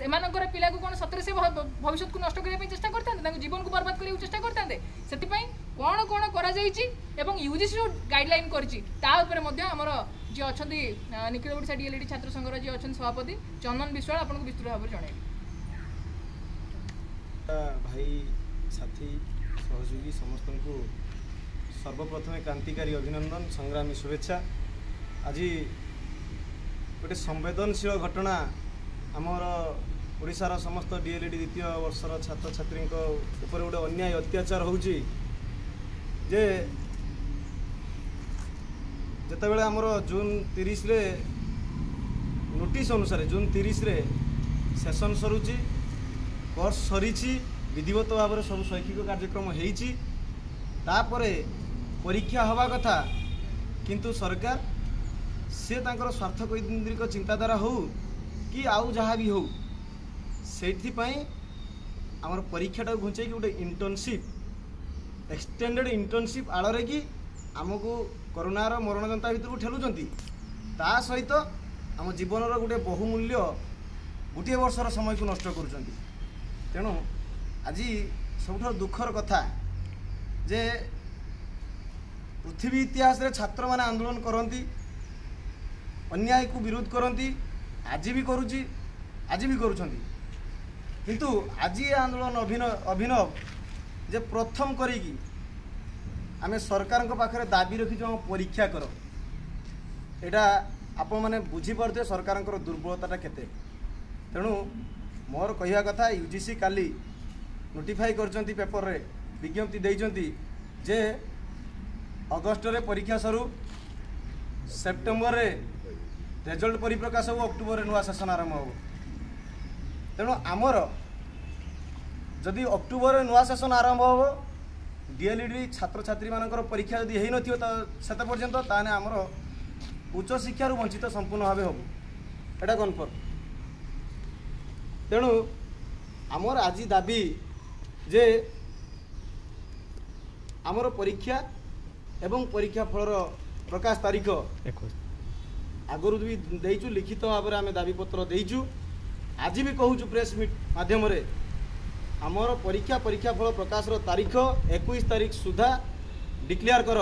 से पिला को कौन सतरे से भविष्य को नष्ट करने चेष्टा करते जीवन को बर्बाद करने चेष्टा करते से कौन कौन कर यूजीसी जो गाइडलाइन करमर जी अच्छा निखिल ओडिशा डीएलईडी छात्र संघर जी अच्छा सभापति चंदन विश्वाल आपको विस्तृत भाव में जनइबे। भाई साथी सहयोगी समस्त को सर्वप्रथम क्रांतिकारी अभिनंदन संग्रामी शुभेच्छा। आज गोटे संवेदनशील घटना आमर ओडिशार समस्त डीएलईडी द्वितीय वर्षर छात्र छात्री ऊपर गोटे अन्याय अत्याचार होउची जे जितेबाला आमर जून 30 रे नोटिस अनुसार जून 30 रे सेशन सरुची कोर्स सरी विधिवत भाव में सब शैक्षिक कार्यक्रम होपर परीक्षा हवा कथा किंतु सरकार से तांकर स्वार्थ केंद्रिक चिंताधारा हो कि आउ जहाँ भी हो से आमर परीक्षाटा घुंचे गोटे इंटर्नशिप एक्सटेंडेड इंटर्नशिप आड़े कि आमको कोरोनार मरण जनता भितर ठेलुंट ता सहित आम जीवन गोटे बहुमूल्य गोटे वर्षर समय को नष्ट कर तेणु आज सब दुखर कथा जे पृथ्वी इतिहास रे छात्र माने आंदोलन करती अन्याय को विरोध करती आज भी करुच्ची आज भी करुँच किंतु आज ये आंदोलन अभिनव जे प्रथम करी आमे सरकार पाखे दाबी रखी परीक्षा कर एटा आपण माने बुझी पारते सरकार दुर्बलता केते। तेणु मोर कहवा कथा यूजीसी काली नोटिफाई करचंती पेपर रे विज्ञप्ति देइचंती जे अगस्ट रे परीक्षा सरू सेप्टेम्बर रे रिजल्ट परिप्रकाश हो अक्टोबर रे नुआ सेशन आरंभ हो। तेणु आमर जदि अक्टोबर रे नुआ सेशन आरंभ हो डीएलईडी छात्र छात्री मानकर परीक्षा जदि हेई नथियो त सेते पर्यंत ताने आमर उच्च शिक्षा रु वंचित संपूर्ण भाव हो एटा कन्फर्म। तेणु आमर आज दाबी जे आमर परीक्षा एवं परीक्षा फलर प्रकाश तारीख आगुरी भी देचु लिखित भाव में आम दाबी पत्र देचु आज भी कहूँ प्रेस मीट माध्यम आमर परीक्षा फल प्रकाशर तारीख 21 तारीख सुधा डिक्लेयर कर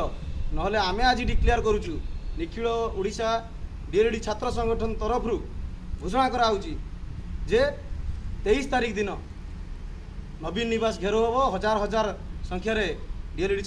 नहले आमे आज डिक्लेयर करुचु निखिल ओडिशा डीएलईडी छात्र संगठन तरफ घोषणा कराउची जे 23 तारीख दिन नवीन निवास घेरो हम हजार हजार संख्यार डीएलईडी